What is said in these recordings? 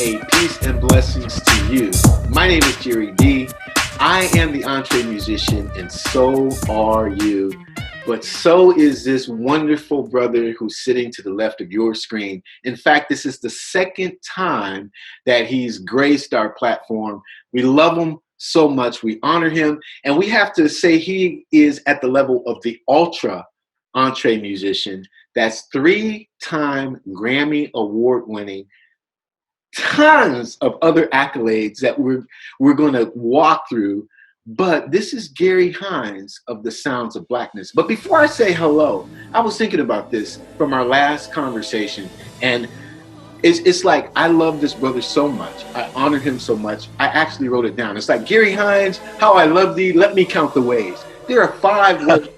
A peace and blessings to you. My name is Jere D. I am the EntreMusician, and so are you. But so is this wonderful brother who's sitting to the left of your screen. In fact, this is the second time that he's graced our platform. We love him so much. We honor him. And we have to say he is at the level of the ultra EntreMusician. That's 3-time Grammy award winning, tons of other accolades that we're going to walk through. But this is Doris Hines of the Sounds of Blackness. But before I say hello, I was thinking about this from our last conversation, and it's like I love this brother so much. I honor him so much. I actually wrote it down. It's like, Doris Hines, how I love thee. Let me count the ways. There are 5 ways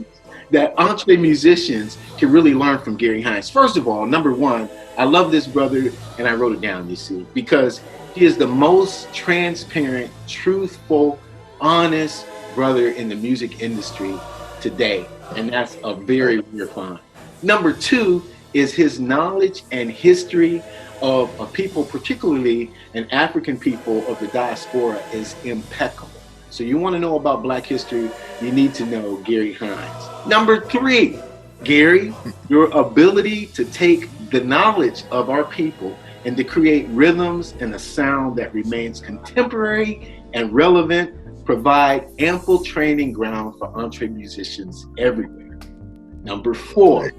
that EntreMusicians can really learn from Doris Hines. First of all, number 1, I love this brother, and I wrote it down, you see, because he is the most transparent, truthful, honest brother in the music industry today, and that's a very rare find. Number 2 is his knowledge and history of people, particularly an African people of the diaspora, is impeccable. So you want to know about Black history, you need to know Doris Hines. Number 3, Gary, your ability to take the knowledge of our people and to create rhythms and a sound that remains contemporary and relevant provide ample training ground for EntreMusicians everywhere. Number 4,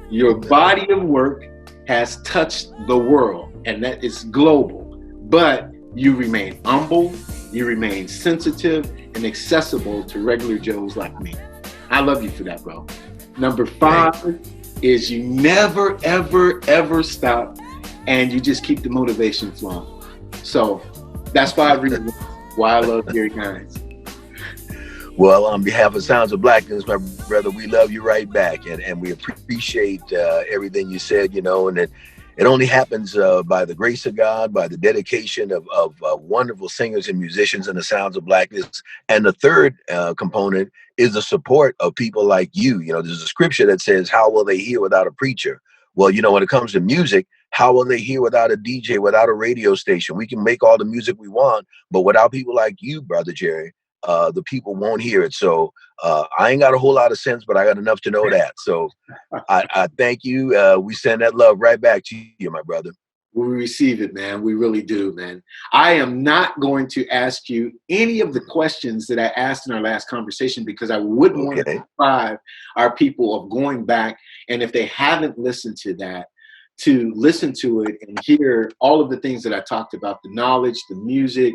your body of work has touched the world, and that is global, but you remain humble, you remain sensitive and accessible to regular Joes like me. I love you for that, bro. Number 5 is you never, ever, ever stop, and you just keep the motivation flowing. So that's 5 reasons why I love Doris Hines. Well, on behalf of Sounds of Blackness, my brother, we love you right back, and we appreciate everything you said, and it only happens by the grace of God, by the dedication of wonderful singers and musicians in the Sounds of Blackness. And the third component is the support of people like you. There's a scripture that says, how will they hear without a preacher? Well, when it comes to music, how will they hear without a DJ, without a radio station? We can make all the music we want, but without people like you, Brother Jere, the people won't hear it. So I ain't got a whole lot of sense, but I got enough to know that. So I thank you. We send that love right back to you, my brother. We receive it, man. We really do, man. I am not going to ask you any of the questions that I asked in our last conversation because I wouldn't want to deprive our people of going back, and if they haven't listened to that, to listen to it and hear all of the things that I talked about, the knowledge, the music,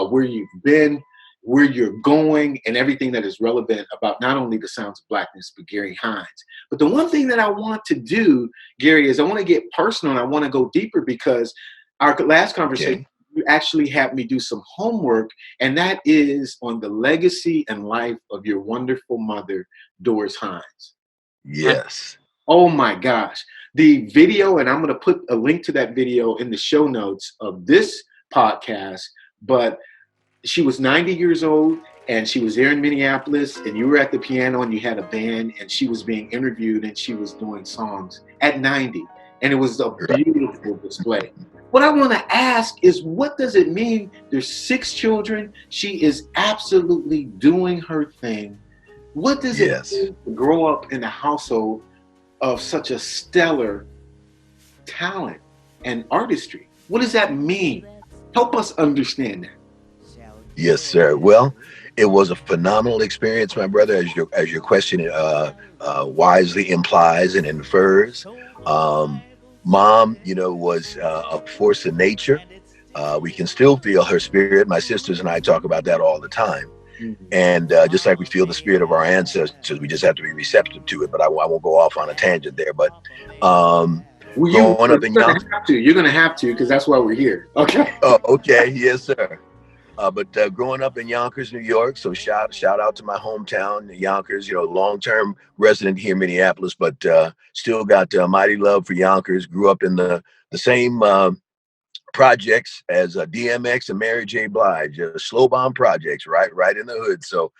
where you've been, where you're going, and everything that is relevant about not only the Sounds of Blackness, but Doris Hines. But the one thing that I want to do, Gary, is I want to get personal and I want to go deeper because our last conversation, you actually had me do some homework, and that is on the legacy and life of your wonderful mother, Doris Hines. Yes. Oh my gosh. The video, and I'm going to put a link to that video in the show notes of this podcast, but she was 90 years old, and she was there in Minneapolis, and you were at the piano, and you had a band, and she was being interviewed, and she was doing songs at 90, and it was a beautiful display. What I want to ask is, what does it mean? There's 6 children. She is absolutely doing her thing. What does it mean to grow up in a household of such a stellar talent and artistry? What does that mean? Help us understand that. Yes, sir. Well, it was a phenomenal experience, my brother, as your question wisely implies and infers. Mom, was a force of nature. We can still feel her spirit. My sisters and I talk about that all the time. Mm-hmm. And just like we feel the spirit of our ancestors, we just have to be receptive to it. But I won't go off on a tangent there. But you're going to have to, because that's why we're here. Okay. Oh, okay. Yes, sir. But growing up in Yonkers, New York, so shout out to my hometown, Yonkers, long-term resident here in Minneapolis, but still got mighty love for Yonkers. Grew up in the same projects as DMX and Mary J. Blige, slow bomb projects, right in the hood. So,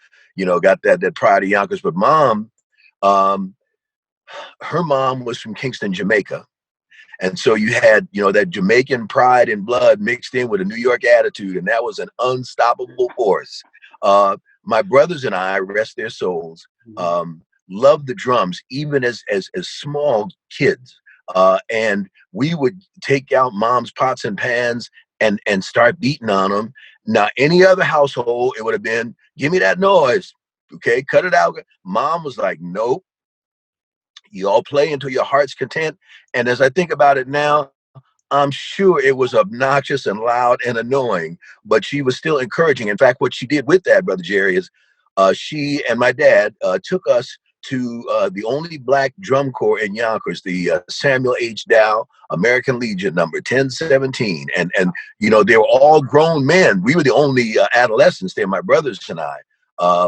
got that pride of Yonkers. But mom, her mom was from Kingston, Jamaica. And so you had, you know, that Jamaican pride and blood mixed in with a New York attitude, and that was an unstoppable force. My brothers and I, rest their souls, loved the drums even as small kids. And we would take out mom's pots and pans and start beating on them. Now, any other household, it would have been, give me that noise. Okay, cut it out. Mom was like, nope, you all play until your heart's content. And as I think about it now, I'm sure it was obnoxious and loud and annoying, but she was still encouraging. In fact, what she did with that, Brother Jere, is she and my dad took us to the only black drum corps in Yonkers, the Samuel H. Dow American Legion number 1017. And you know, they were all grown men. We were the only adolescents there, my brothers and I.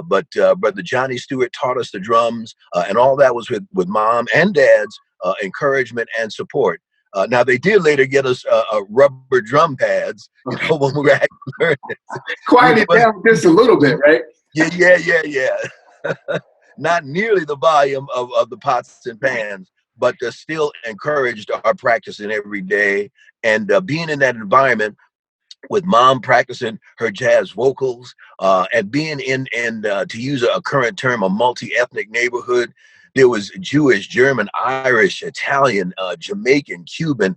But Brother Johnny Stewart taught us the drums, and all that was with mom and dad's encouragement and support. Now they did later get us rubber drum pads, you know, when we were actually learning. Quiet it down just a little bit, right? Yeah. Not nearly the volume of the pots and pans, but still encouraged our practicing every day. And being in that environment with mom practicing her jazz vocals, and being in to use a current term, a multi-ethnic neighborhood. There was Jewish, German, Irish, Italian, Jamaican, Cuban,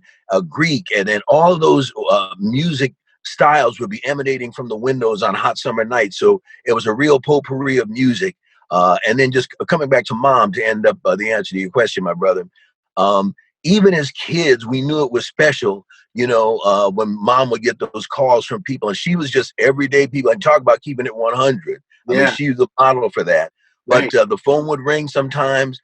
Greek, and then all of those music styles would be emanating from the windows on hot summer nights. So it was a real potpourri of music. And then just coming back to mom to end up the answer to your question, my brother. Even as kids, we knew it was special, you know, when mom would get those calls from people, and she was just everyday people. And talk about keeping it 100. I mean, she was the model for that. But the phone would ring sometimes,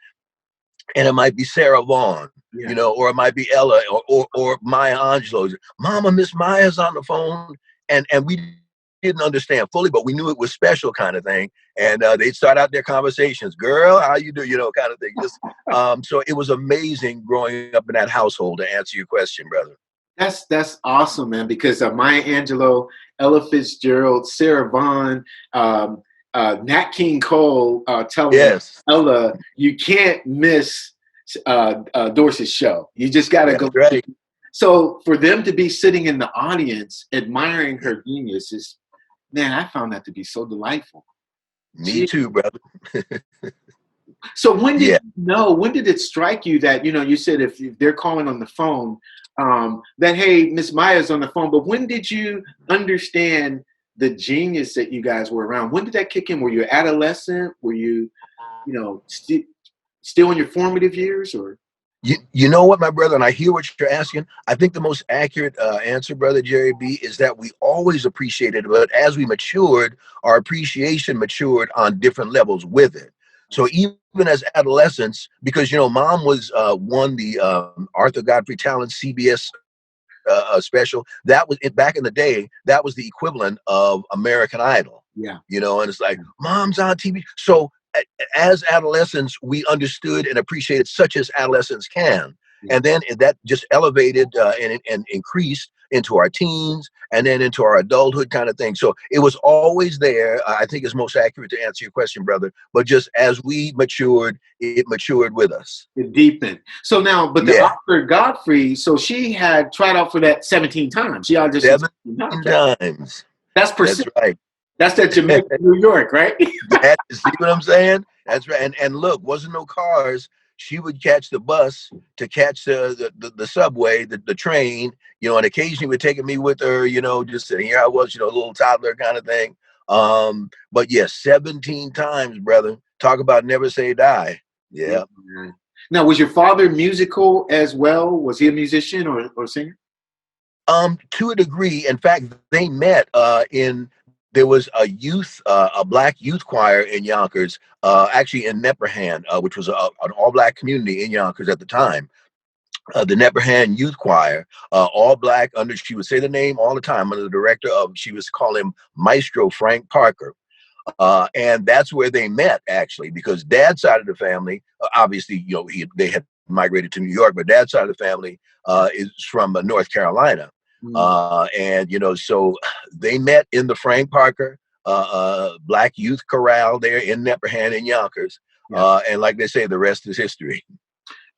and it might be Sarah Vaughn, you know, or it might be Ella or Maya Angelou. Mama, Miss Maya's on the phone, and we didn't understand fully, but we knew it was special kind of thing. And they'd start out their conversations, girl, how you do, you know, kind of thing. Just so it was amazing growing up in that household, to answer your question, brother. That's awesome, man, because Maya Angelou, Ella Fitzgerald, Sarah Vaughn, Nat King Cole telling Ella, you can't miss Doris's show. You just got to go. Right. So for them to be sitting in the audience admiring her genius is, man, I found that to be so delightful. Me too, brother. So when did you know, when did it strike you that, you know, you said if they're calling on the phone, that, hey, Miss Maya's on the phone, but when did you understand the genius that you guys were around? When did that kick in? Were you adolescent? Were you, you know, still in your formative years, or? You know what, my brother, and I hear what you're asking. I think the most accurate answer, Brother Jerry B, is that we always appreciated it, but as we matured, our appreciation matured on different levels with it. So even as adolescents, because, you know, mom was won the Arthur Godfrey Talent CBS special. That was it back in the day. That was the equivalent of American Idol. Yeah. You know, and it's like, mom's on TV. So as adolescents, we understood and appreciated, such as adolescents can. And then that just elevated and increased into our teens and then into our adulthood kind of thing. So it was always there. I think is most accurate to answer your question, brother. But just as we matured, it matured with us. It deepened. So now, but the Arthur Godfrey, so she had tried out for that 17 times. She auditioned 17 times. That's That's right. That's that Jamaica, New York, right? See what I'm saying? That's right. And look, wasn't no cars. She would catch the bus to catch the subway, the train, you know, and occasionally would take me with her, you know, just here I was, you know, a little toddler kind of thing. But yes, 17 times, brother. Talk about never say die. Yeah. Now, was your father musical as well? Was he a musician or singer? To a degree. In fact, they met there was a black youth choir in Yonkers, actually in Neperhan, which was an all-black community in Yonkers at the time. The Neperhan Youth Choir, all black, she would say the name all the time, under the director of, she was call him Maestro Frank Parker. And that's where they met, actually, because dad's side of the family, obviously, you know, they had migrated to New York, but dad's side of the family is from North Carolina. And, you know, so they met in the Frank Parker Black Youth Chorale there in Neperhan in Yonkers. And like they say, the rest is history.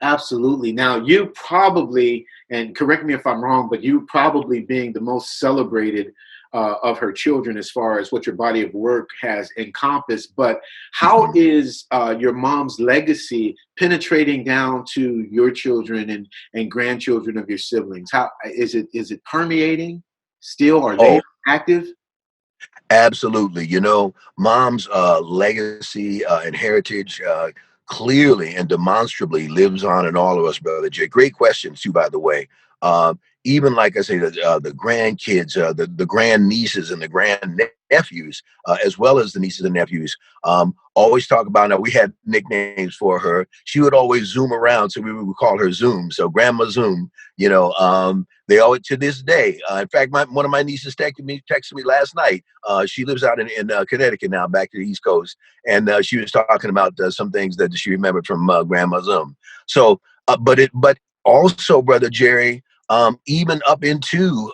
Absolutely. Now, you probably and correct me if I'm wrong, but you probably being the most celebrated of her children as far as what your body of work has encompassed. But how Mhm. is your mom's legacy penetrating down to your children and grandchildren of your siblings? How is it permeating still? Are they Oh, active? absolutely. You know, mom's legacy and heritage clearly and demonstrably lives on in all of us, brother Jay. Great questions, too, by the way. Even like I say, the grandkids, the grand nieces and the grand nephews, as well as the nieces and nephews, always talk about. Now, we had nicknames for her. She would always zoom around, so we would call her Zoom. So Grandma Zoom. You know, they always to this day. In fact, one of my nieces texted me last night. She lives out in Connecticut now, back to the East Coast, and she was talking about some things that she remembered from Grandma's So, but also, brother Jerry, even up into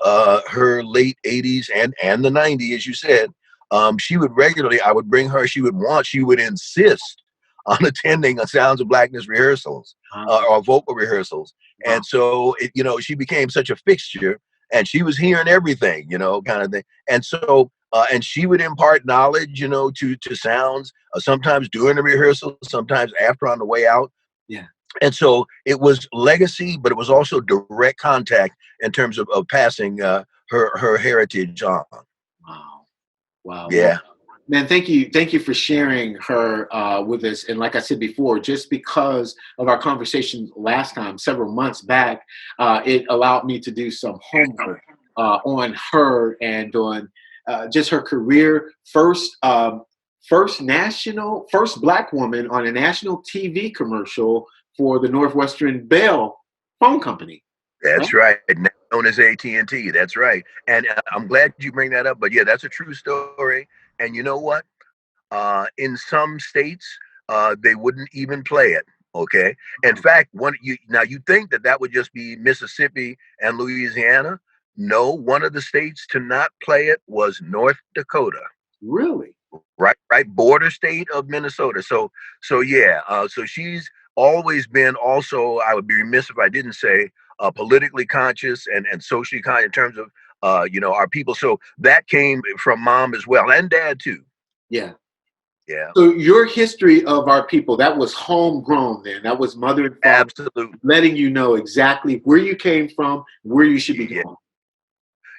her late 80s and the 90s, as you said, she would regularly. I would bring her. She would insist on attending a Sounds of Blackness rehearsals or vocal rehearsals. Wow. And so, she became such a fixture, and she was hearing everything, kind of thing. And so, and she would impart knowledge, to sounds, sometimes during the rehearsal, sometimes after on the way out. Yeah. And so it was legacy, but it was also direct contact in terms of passing her heritage on. Wow. Wow. Well, Yeah, man, thank you for sharing her with us. And like I said before, just because of our conversation last time, several months back, it allowed me to do some homework on her and on just her career. First Black woman on a national TV commercial for the Northwestern Bell Phone Company. Right? that's right. Now known as AT&T. That's right. And I'm glad you bring that up. But yeah, that's a true story. And you know what? In some states, they wouldn't even play it. Okay. In fact, you think that would just be Mississippi and Louisiana. No, one of the states to not play it was North Dakota. Really? Right, border state of Minnesota. So yeah, so she's always been also. I would be remiss if I didn't say politically conscious and socially conscious in terms of our people. So that came from mom as well and dad too. Yeah. Yeah, So your history of our people, that was homegrown then. That was mother and father absolutely. letting you know exactly where you came from, where you should be Yeah. going.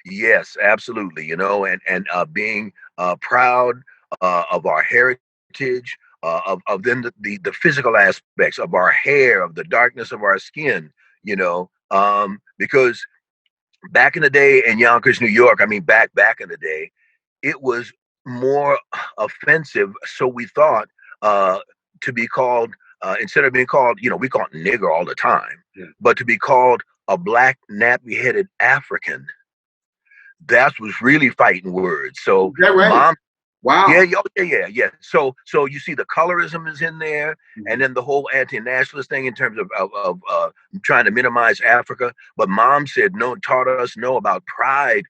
Yes, absolutely. And being proud of our heritage, of then the physical aspects of our hair, of the darkness of our skin. Because back in the day in Yonkers, New York, I mean back in the day, it was more offensive. So we thought to be called instead of being called, we call it nigger all the time, Yeah. but to be called a black nappy-headed African, that was really fighting words. So Is that right? mom, yeah, Wow. yeah. So you see the colorism is in there, and Mhm. then the whole anti-nationalist thing in terms of trying to minimize Africa. But mom said no, taught us no about pride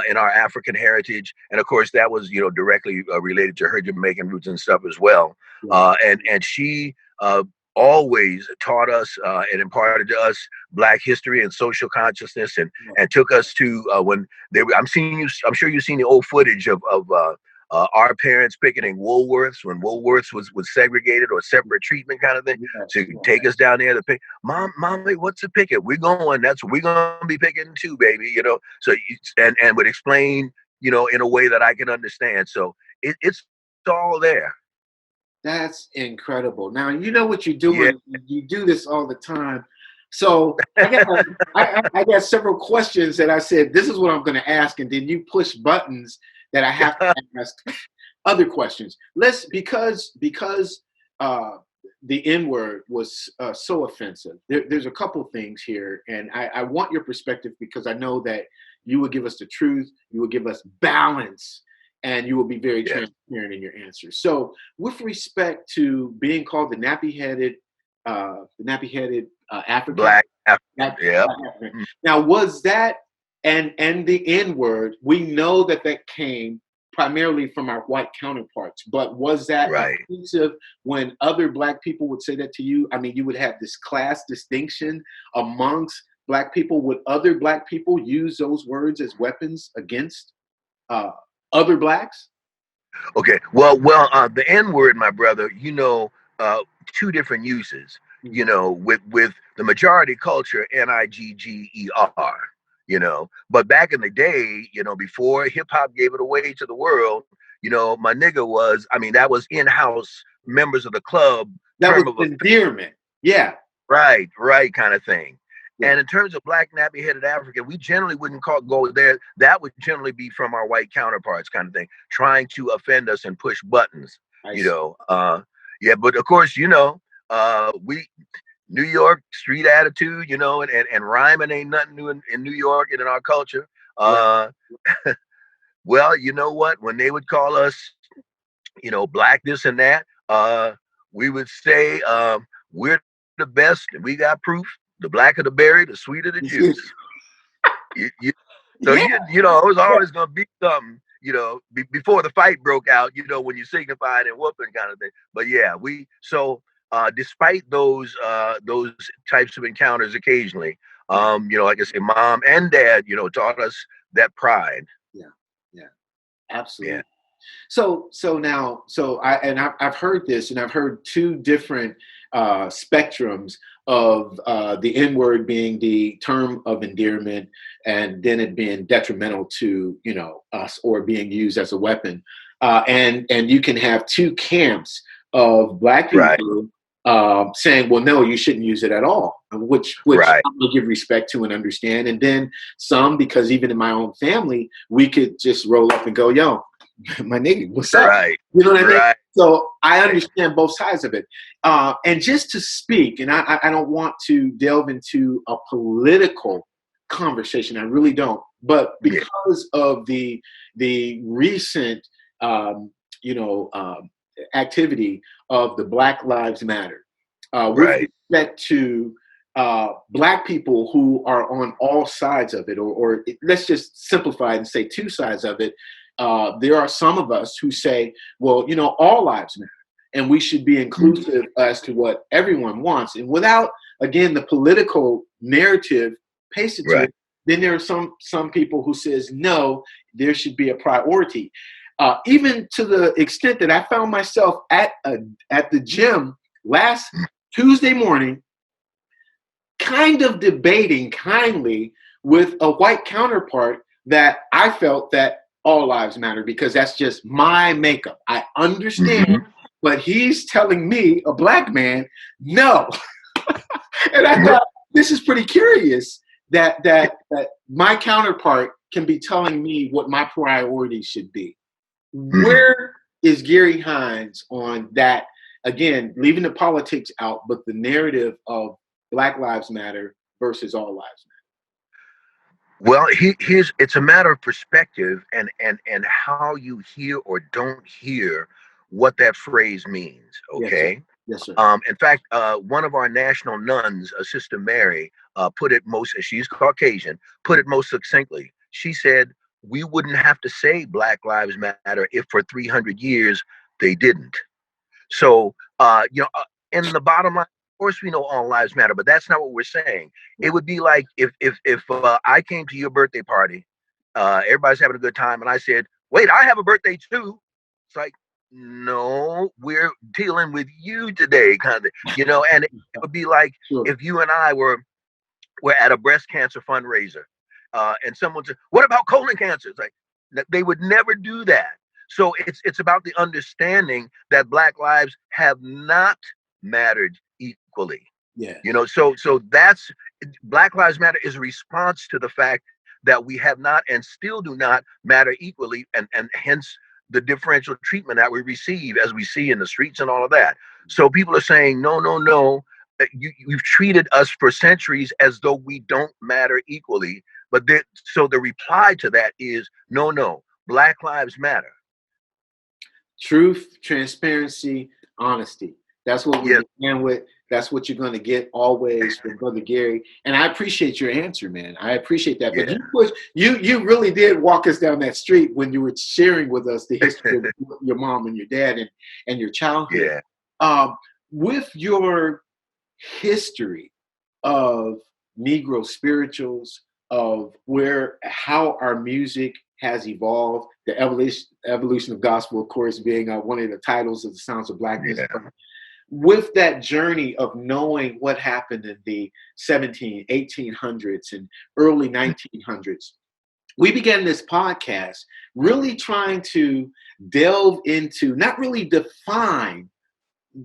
in our African heritage, and of course that was directly related to her Jamaican roots and stuff as well. Yeah. And she always taught us and imparted to us Black history and social consciousness, and took us to when they were. I'm sure you've seen the old footage of our parents picketing Woolworths when Woolworths was segregated or separate treatment kind of thing. Yes. To take us down there to pick, mom, what's a picket? We're going. That's what we're gonna be picking too, baby. So and would explain, in a way that I can understand. So it's all there. That's incredible. Now you know what you're Yeah. doing. You do this all the time. So I got several questions that I said this is what I'm going to ask, and then you push buttons that I have to ask other questions. Let's because uh, the N word was so offensive. There's a couple things here, and I want your perspective because I know that you will give us the truth. You will give us balance, and you will be very Yes. transparent in your answers. So, with respect to being called the nappy-headed African, Black African. Black, Yep. Black African. Now, was that and the N word? We know that came primarily from our white counterparts, but was that Right. offensive when other Black people would say that to you? I mean, you would have this class distinction amongst black people, would other black people use those words as weapons against uh, other blacks? Okay. The N word, my brother. Uh, two different uses. Mhm. With the majority culture, Nigger. But back in the day, before hip hop gave it away to the world, my nigga was. I mean, that was in-house members of the club That was term of endearment. Yeah. right kind of thing. Yeah. And in terms of black nappy-headed African, we generally wouldn't go there. That would generally be from our white counterparts, kind of thing, trying to offend us and push buttons. I You see. know, yeah. But of course, we New York street attitude, and rhyming ain't nothing new in New York and in our culture. Right. Uh, well, you know what? When they would call us, black this and that, we would say we're the best and we got proof. The blacker the berry, the sweeter the juice. You, you, so Yeah. it was Yeah. always gonna be something, before the fight broke out, when you signified and whooping kind of thing. But yeah, despite those types of encounters occasionally, Yeah. like I say, mom and dad, taught us that pride. Yeah. Yeah. Yeah. Absolutely. I've heard this, and I've heard two different spectrums of the N word being the term of endearment, and then it being detrimental to us, or being used as a weapon. And you can have two camps of black Right. people saying, "Well, no, you shouldn't use it at all," which Right. I will give respect to and understand. And then some, because even in my own family, we could just roll up and go, "Yo, my nigga, what's up?" Right. You know what I mean? Right. So I understand both sides of it. And just to speak, and I don't want to delve into a political conversation. I really don't. But Yeah. because of the recent, um, you know, activity of the Black Lives Matter, with Right. respect to black people who are on all sides of it, or let's just simplify it and say two sides of it. There are some of us who say, well, all lives matter, and we should be inclusive as to what everyone wants. And without, again, the political narrative pasted to Right. it, then there are some people who says, no, there should be a priority. Even to the extent that I found myself at the gym last Tuesday morning, kind of debating kindly with a white counterpart that I felt that all lives matter, because that's just my makeup. I understand, Mm-hmm. but he's telling me, a black man, no. And I thought, this is pretty curious that my counterpart can be telling me what my priorities should be. Where is Gary Hines on that? Again, leaving the politics out, but the narrative of Black Lives Matter versus all lives Well, it's a matter of perspective and how you hear or don't hear what that phrase means. matter. Yes, sir. Okay. Yes, sir. In fact, one of our national nuns, Sister Mary, put it most. She's Caucasian. Put it most succinctly. She said, "We wouldn't have to say Black Lives Matter if for 300 years they didn't." So, in the bottom line, of course, we know all lives matter, but that's not what we're saying. It Right. would be like if I came to your birthday party, everybody's having a good time, and I said, "Wait, I have a birthday too." It's like, no, we're dealing with you today, kind of thing, And it would be like Sure. if you and I were at a breast cancer fundraiser, and someone said, "What about colon cancer?" It's like they would never do that. So it's about the understanding that Black lives have not mattered equally. Yes. So that's Black Lives Matter is a response to the fact that we have not and still do not matter equally, and hence the differential treatment that we receive, as we see in the streets and all of that. So people are saying, no, no, no, you've treated us for centuries as though we don't matter equally. But so the reply to that is, no, no, Black Lives Matter. Truth, transparency, honesty. That's what we Yes. began with. That's what you're going to get always from Brother Gary. And I appreciate your answer, man. I appreciate that. But Yeah. you really did walk us down that street when you were sharing with us the history of your mom and your dad and your childhood. Yeah. With your history of Negro spirituals, of how our music has evolved, the evolution of gospel, of course, being one of the titles of the Sounds of Blackness. Yeah. But with that journey of knowing what happened in the 1800s and early 1900s, we began this podcast really trying to delve into, not really define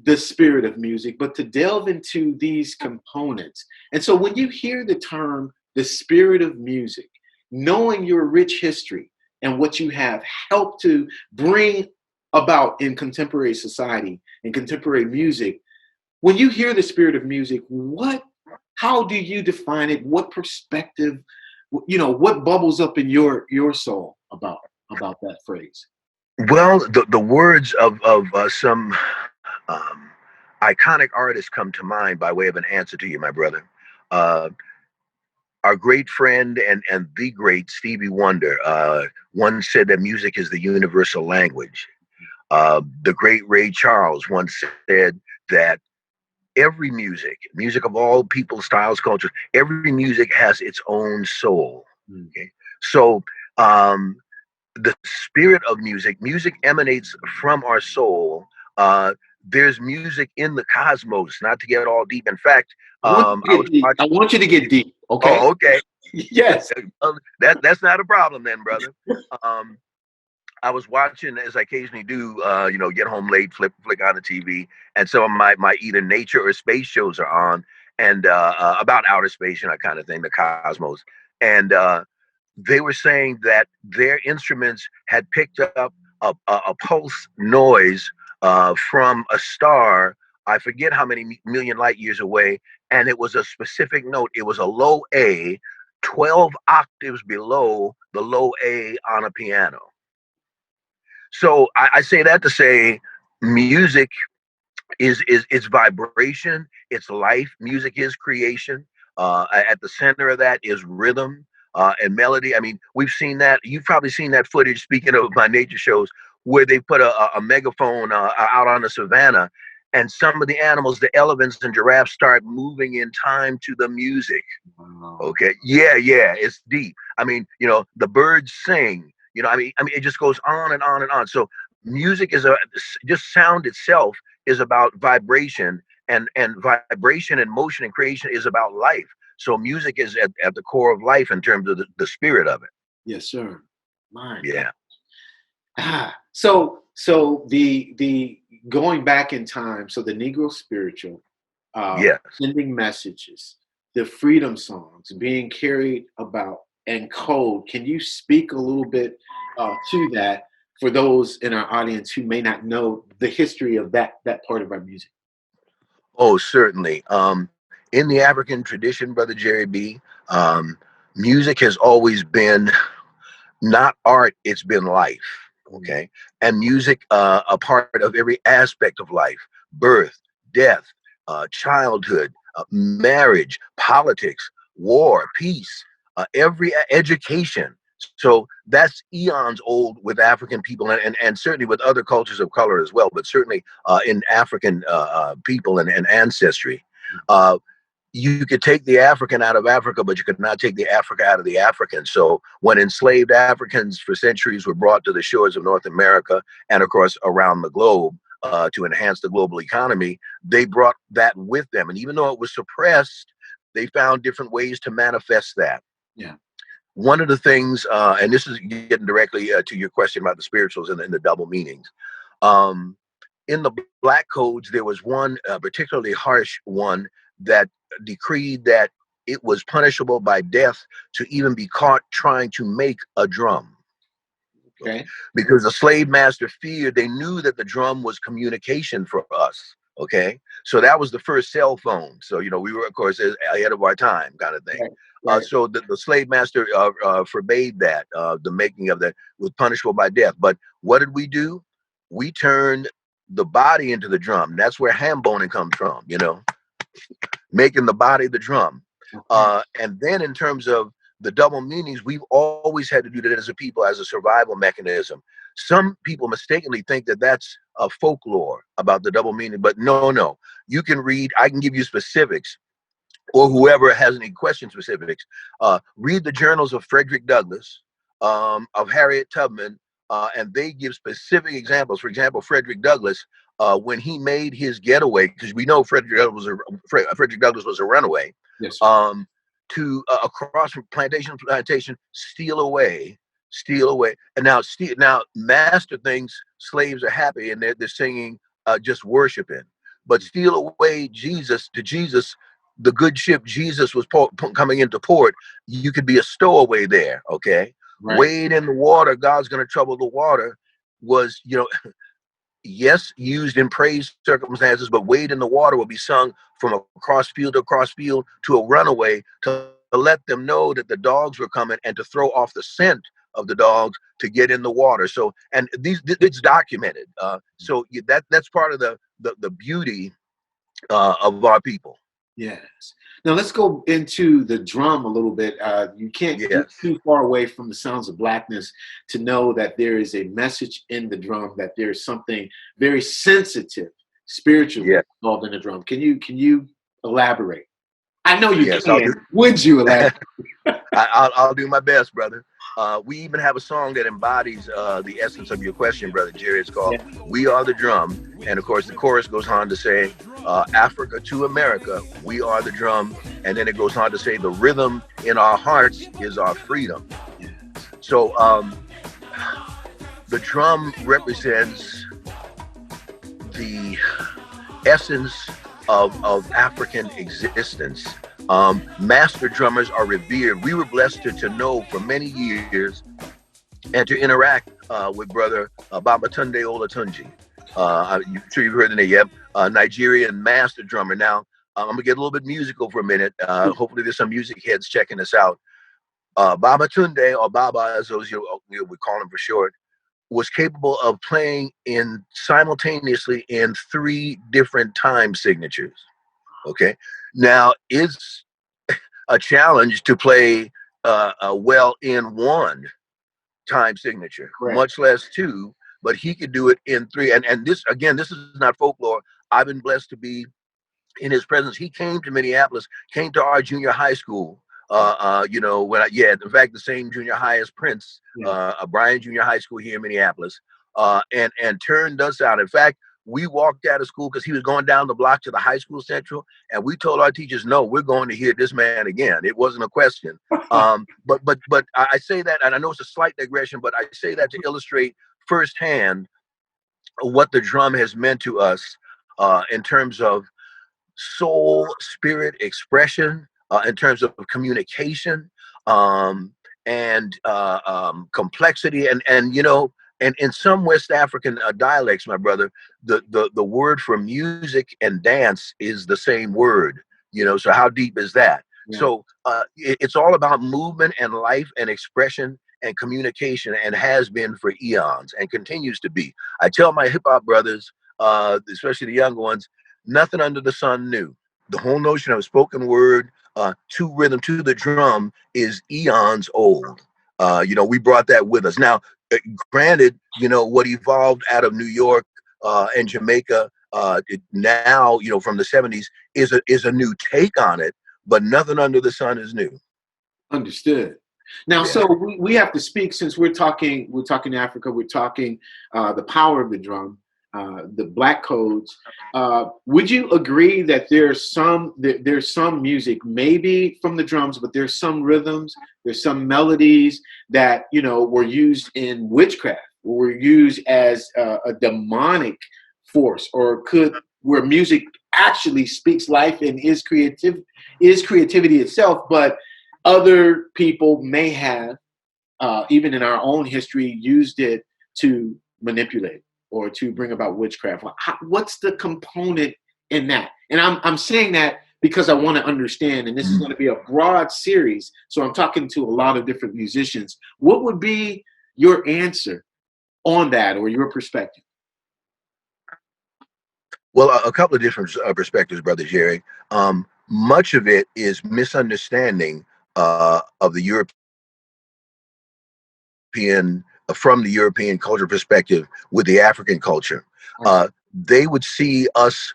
the spirit of music, but to delve into these components. And so when you hear the term the spirit of music, knowing your rich history and what you have helped to bring about in contemporary society and contemporary music, when you hear the spirit of music, how do you define it? What perspective, what bubbles up in your soul about that phrase? Well, the words of some um, iconic artists come to mind by way of an answer to you, my brother. Uh, our great friend and the great Stevie Wonder once said that music is the universal language. The great Ray Charles once said that every music of all people, styles, cultures, every music has its own soul. Okay, so the spirit of music emanates from our soul. There's music in the cosmos. Not to get all deep. In fact, I want you to I was get deep. I watching. want you to get deep. Okay. Oh, okay. Yes. That's not a problem then, brother. Um, I was watching, as I occasionally do, get home late, flick on the TV, and some of my either nature or space shows are on, and about outer space, kind of thing, the cosmos, and they were saying that their instruments had picked up a pulse noise from a star. I forget how many million light years away, and it was a specific note. It was a low A, 12 octaves below the low A on a piano. So I say that to say music is it's vibration, it's life. Music is creation. At the center of that is rhythm and melody. I mean, we've seen that. You've probably seen that footage. Speaking of my nature shows, where they put a megaphone out on the savannah, and some of the animals, the elephants and giraffes, start moving in time to the music. Wow. Okay. Yeah, it's deep. I mean, the birds sing. I mean, it just goes on and on and on. So music is just sound itself is about vibration, and vibration and motion and creation is about life. So music is at the core of life in terms of the spirit of it. Yes, sir. My God. Yeah. So the going back in time, so the Negro spiritual, Yes. sending messages, the freedom songs being carried about, and code. Can you speak a little bit to that for those in our audience who may not know the history of that part of our music? Oh, certainly. In the African tradition, Brother Jerry B, music has always been not art, it's been life. Okay. And music, a part of every aspect of life: birth, death, childhood, marriage, politics, war, peace, every education. So that's eons old with African people, and certainly with other cultures of color as well, but certainly in African people and ancestry. Uh, you could take the African out of Africa, but you could not take the Africa out of the African. So when enslaved Africans for centuries were brought to the shores of North America and, of course, around the globe to enhance the global economy, they brought that with them. And even though it was suppressed, they found different ways to manifest that. Yeah. One of the things, and this is getting directly to your question about the spirituals and the double meanings. Um, in the black codes, there was one particularly harsh one that decreed that it was punishable by death to even be caught trying to make a drum. Okay. Because the slave master feared, they knew that the drum was communication for us. Okay. So that was the first cell phone. So, we were, of course, ahead of our time, kind of thing. Right. Right. So the slave master forbade that, the making of that was punishable by death. But what did we do? We turned the body into the drum. That's where ham boning comes from, making the body the drum. Okay. And then in terms of the double meanings, we've always had to do that as a people, as a survival mechanism. Some people mistakenly think that that's a folklore about the double meaning, but no. You can read, I can give you specifics. or whoever has any question specifics, read the journals of Frederick Douglass, of Harriet Tubman, and they give specific examples. For example, Frederick Douglass, when he made his getaway, because we know Frederick Douglass was a runaway, Yes, sir. um, to across from plantation to plantation, steal away, and now master thinks slaves are happy, and they're singing just worshiping, but steal away Jesus, the good ship Jesus was coming into port. You could be a stowaway there, okay? Right. Wade in the water, God's going to trouble the water, was, yes, used in praise circumstances, but wade in the water will be sung from across field to across field to a runaway, to let them know that the dogs were coming, and to throw off the scent of the dogs to get in the water. So, and it's documented. So that's part of the beauty of our people. Yes. Now let's go into the drum a little bit. You can't get Yes, too far away from the sounds of blackness to know that there is a message in the drum, that there's something very sensitive spiritually yes, involved in the drum. Can you elaborate? I know you yes. I'll do. can. Would you elaborate? I'll do my best, brother. We even have a song that embodies the essence of your question, brother Jerry. It's called Yeah. "We Are the Drum," and of course, the chorus goes on to say, "Africa to America, we are the drum," and then it goes on to say, "The rhythm in our hearts is our freedom." So, the drum represents the essence of African existence. Master drummers are revered. We were blessed to know for many years and to interact with brother Babatunde Olatunji. I'm sure you've heard the name. Yep, Nigerian master drummer. Now, I'm gonna get a little bit musical for a minute. Hopefully, there's some music heads checking us out. Babatunde, or Baba, as those we call him for short, was capable of playing in simultaneously in 3 different time signatures. Okay, now it's a challenge to play well in 1 time signature, Correct. much less 2. But he could do it in 3. And this, again, this is not folklore. I've been blessed to be in his presence. He came to Minneapolis, came to our junior high school. In fact, the same junior high as Prince, Yeah. Bryan Junior High School here in Minneapolis, and turned us out. In fact, we walked out of school because he was going down the block to the high school central, and we told our teachers, "No, we're going to hear this man again." It wasn't a question. But I say that, and I know it's a slight digression, but I say that to illustrate firsthand what the drum has meant to us in terms of soul, spirit, expression, in terms of communication, um, and complexity, and in some West African dialects, my brother, the word for music and dance is the same word. So how deep is that? Yeah. So it's all about movement and life and expression and communication, and has been for eons and continues to be. I tell my hip hop brothers, especially the younger ones, nothing under the sun new. The whole notion of spoken word to rhythm, to the drum, is eons old. We brought that with us. Now, granted, what evolved out of New York and Jamaica now, from the 70s, is a new take on it, but nothing under the sun is new. Understood. Now, Yeah. so we have to speak, since we're talking Africa, we're talking the power of the drum, the black codes. Would you agree that there's some music, maybe from the drums, but there's some rhythms, there's some melodies that were used in witchcraft, were used as a demonic force, or where music actually speaks life and is creativity itself, but other people may have, even in our own history, used it to manipulate or to bring about witchcraft. What's the component in that? And I'm saying that because I want to understand, and this is going to be a broad series, so I'm talking to a lot of different musicians. What would be your answer on that, or your perspective? Well, a couple of different perspectives, brother Jerry. Much of it is misunderstanding of the European, from the European culture perspective with the African culture. They would see us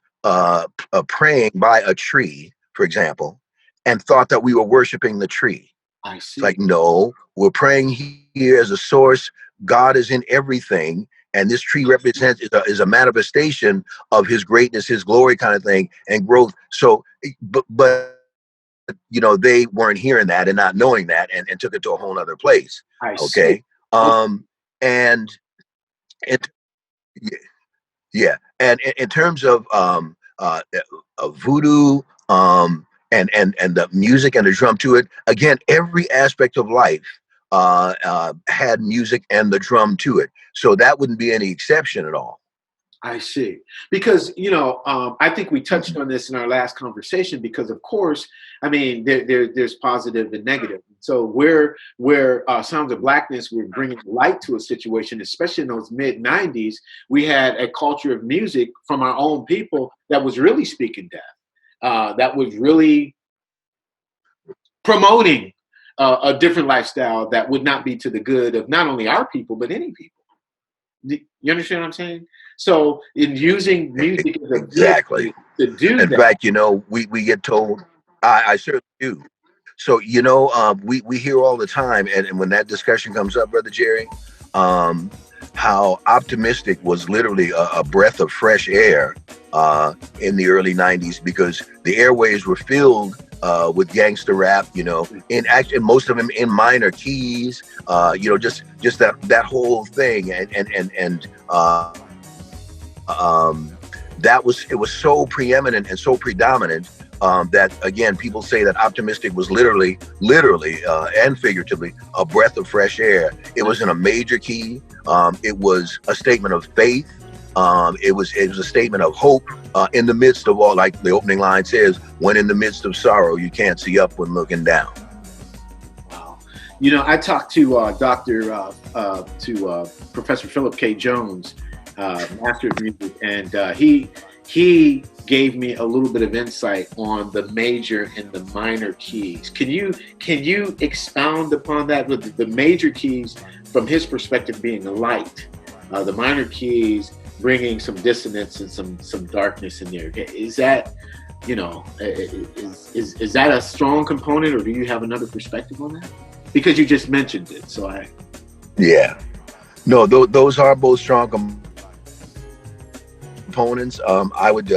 praying by a tree, for example, and thought that we were worshiping the tree. I It's see. like, no, we're praying here as a source. God is in everything. And this tree represents is a manifestation of his greatness, his glory kind of thing, and growth. So, but you know, they weren't hearing that and not knowing that, and took it to a whole other place. I see. Okay. Okay. And it, yeah. And in terms of voodoo, and the music and the drum to it, again, every aspect of life had music and the drum to it. So that wouldn't be any exception at all. I see. Because, I think we touched Mhm. on this in our last conversation because, of course, I mean, there's positive and negative. So where Sounds of Blackness were bringing light to a situation, especially in those mid-90s, we had a culture of music from our own people that was really speaking death, that was really promoting a different lifestyle that would not be to the good of not only our people, but any people. You understand what I'm saying? So in using music as a Exactly. vehicle to do In that, fact, we get told, I certainly do. So, we hear all the time, and when that discussion comes up, Brother Jerry, um, how optimistic was literally a breath of fresh air in the early 90s, because the airways were filled with gangster rap, in action, most of them in minor keys, just that whole thing. It was so preeminent and so predominant, that, again, people say that optimistic was literally and figuratively a breath of fresh air. It was in a major key. It was a statement of faith. It was a statement of hope, in the midst of all, like the opening line says, when in the midst of sorrow, you can't see up when looking down. wow. I talked to Professor Philip K. Jones, Master of Music, and he gave me a little bit of insight on the major and the minor keys. Can you expound upon that, with the major keys from his perspective being light, the minor keys bringing some dissonance and some darkness in there? Is that is that a strong component, or do you have another perspective on that? Because you just mentioned it, so Yeah, no, those are both strong components. I would,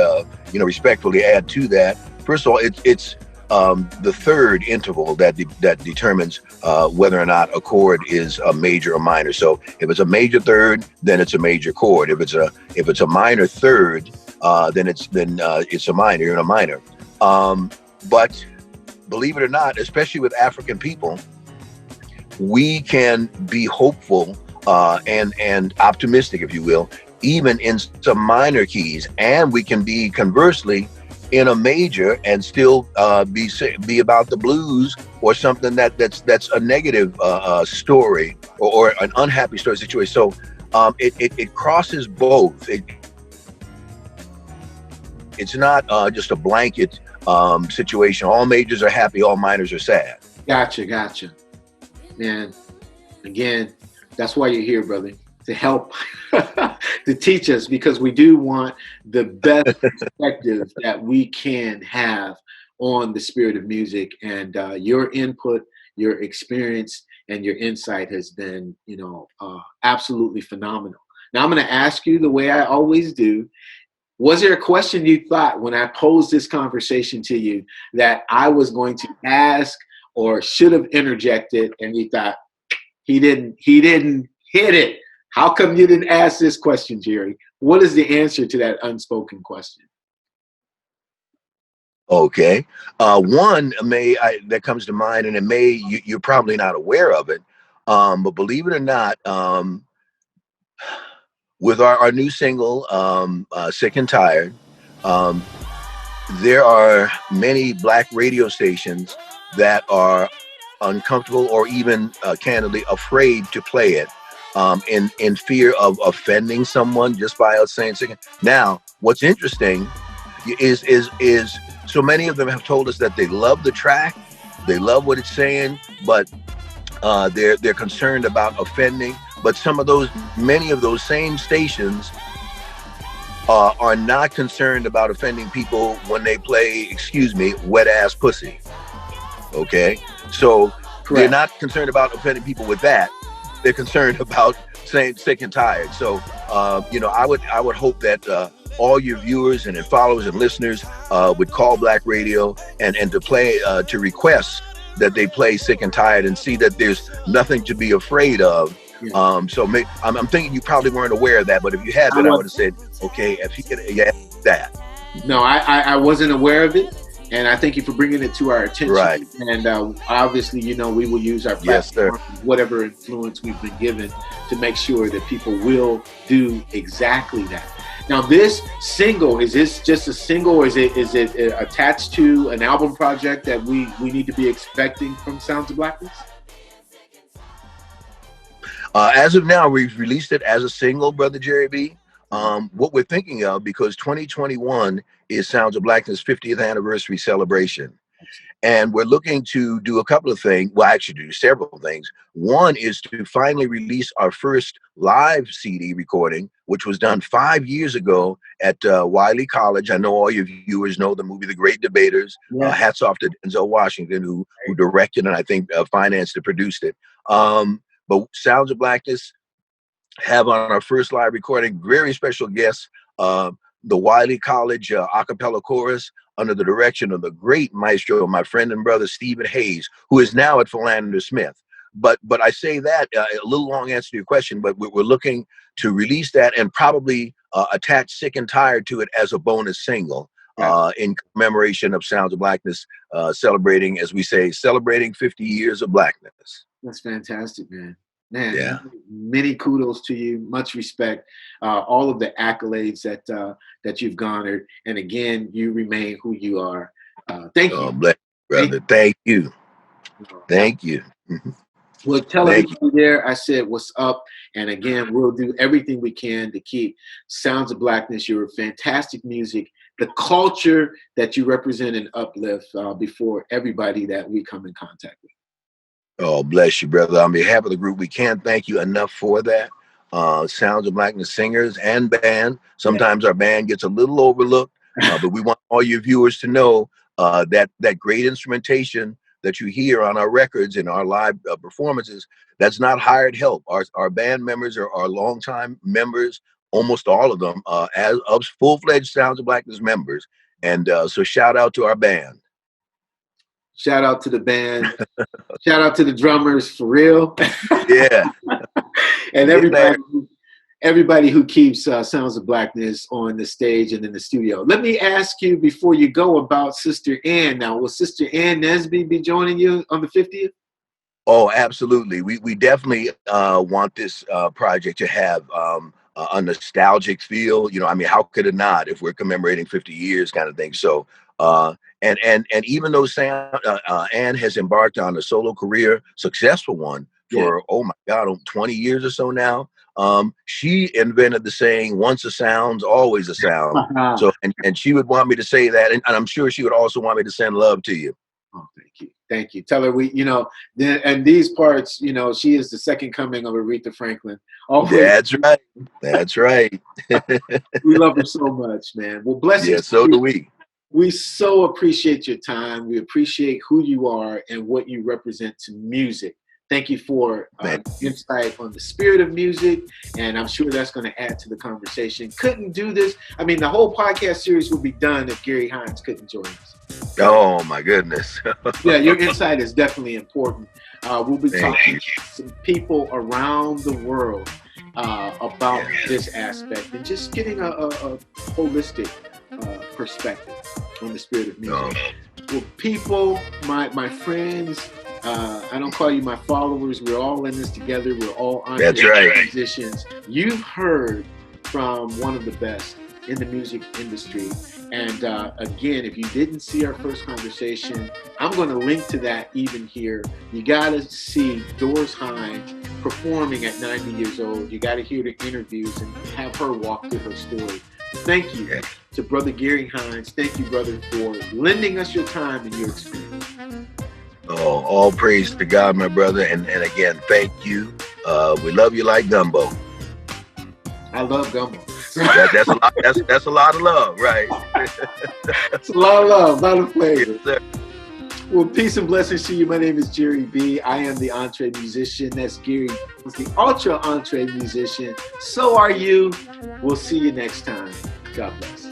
respectfully add to that. First of all, it's the third interval that determines whether or not a chord is a major or minor. So if it's a major third, then it's a major chord. If it's a minor third, then it's a minor. You're in a minor. But believe it or not, especially with African people, we can be hopeful and optimistic, if you will, even in some minor keys, and we can be conversely in a major and still be about the blues or something that's a negative story, or an unhappy story situation. So it crosses both. It's not just a blanket situation. All majors are happy, all minors are sad. Gotcha. Man, again, that's why you're here, brother, to help, to teach us, because we do want the best perspective that we can have on the spirit of music. And your input, your experience, and your insight has been, absolutely phenomenal. Now I'm going to ask you the way I always do. Was there a question you thought when I posed this conversation to you that I was going to ask or should have interjected, and you thought he didn't hit it? How come you didn't ask this question, Jere? What is the answer to that unspoken question? Okay. One that comes to mind, and you're probably not aware of it, but believe it or not, with our new single, Sick and Tired, um, there are many Black radio stations that are uncomfortable, or even candidly afraid to play it, in fear of offending someone just by us saying sick. Now, what's interesting is so many of them have told us that they love the track, they love what it's saying, but they're concerned about offending. But many of those same stations are not concerned about offending people when they play, excuse me, wet ass pussy. Okay, so they're Correct. not concerned about offending people with that. They're concerned about saying sick and tired. So, I would hope that all your viewers and followers and listeners would call Black Radio and to play to request that they play sick and tired and see that there's nothing to be afraid of. Yeah. I'm thinking you probably weren't aware of that, but if you had that, I would have said, okay, if you could, yeah, that. No, I wasn't aware of it. And I thank you for bringing it to our attention. Right. And obviously, we will use our platform, yes, whatever influence we've been given, to make sure that people will do exactly that. Now, this single, is this just a single, or is it attached to an album project that we need to be expecting from Sounds of Blackness? As of now, we've released it as a single, Brother Jerry B. What we're thinking of, because 2021 is Sounds of Blackness 50th anniversary celebration. And we're looking to do a couple of things. Well, actually do several things. One is to finally release our first live CD recording, which was done 5 years ago at Wiley College. I know all your viewers know the movie The Great Debaters. Yeah. Hats off to Denzel Washington, who directed and I think financed and produced it. But Sounds of Blackness have on our first live recording very special guests, the Wiley College a cappella chorus under the direction of the great maestro, my friend and brother Stephen Hayes, who is now at Philander Smith. But I say that a little long answer to your question, but we're looking to release that and probably attach Sick and Tired to it as a bonus single in commemoration of Sounds of Blackness, celebrating, as we say, celebrating 50 years of Blackness. That's fantastic, man. Man, yeah. Many kudos to you. Much respect. All of the accolades that you've garnered, and again, you remain who you are. Thank you, bless you, brother. Thank you. Thank you. Well, tell everybody there I said what's up, and again, we'll do everything we can to keep Sounds of Blackness, your fantastic music, the culture that you represent and uplift before everybody that we come in contact with. Oh, bless you, brother. On behalf of the group, we can't thank you enough for that. Sounds of Blackness singers and band. Sometimes our band gets a little overlooked, but we want all your viewers to know that great instrumentation that you hear on our records and our live performances, that's not hired help. Our band members are our longtime members, almost all of them, as full-fledged Sounds of Blackness members. And so shout out to our band. Shout out to the band. Shout out to the drummers, for real. Yeah. And everybody who keeps Sounds of Blackness on the stage and in the studio. Let me ask you before you go about Sister Ann. Now, will Sister Ann Nesby be joining you on the 50th? Oh, absolutely. We definitely want this project to have a nostalgic feel. I mean, how could it not if we're commemorating 50 years kind of thing? So, and even though Ann has embarked on a solo career, successful one for, oh my God, 20 years or so now, she invented the saying, once a sound's always a sound. So, and she would want me to say that. And I'm sure she would also want me to send love to you. Oh, thank you. Thank you. Tell her and these parts, she is the second coming of Aretha Franklin. Always. That's right. That's right. We love her so much, man. Well, bless you. Yeah, so do we. We so appreciate your time. We appreciate who you are and what you represent to music. Thank you for insight on the spirit of music, and I'm sure that's going to add to the conversation. Couldn't do this. I mean, the whole podcast series would be done if Gary Hines couldn't join us. Oh, my goodness. Yeah, your insight is definitely important. We'll be talking to some people around the world about this aspect and just getting a holistic perspective on the spirit of music. Well, people, my friends, I don't call you my followers. We're all in this together. We're all musicians. You've heard from one of the best in the music industry. And again, if you didn't see our first conversation, I'm going to link to that even here. You got to see Doris Hines performing at 90 years old. You got to hear the interviews and have her walk through her story. Thank you to Brother Gary Hines. Thank you, brother, for lending us your time and your experience. Oh, all praise to God, my brother. And again, thank you. We love you like gumbo. I love gumbo. That's a lot of love, right? It's a lot of love, a lot of flavor. Yes, sir. Well, peace and blessings to you. My name is Jere B. I am the EntreMusician. That's Gary, the ultra EntreMusician. So are you. We'll see you next time. God bless.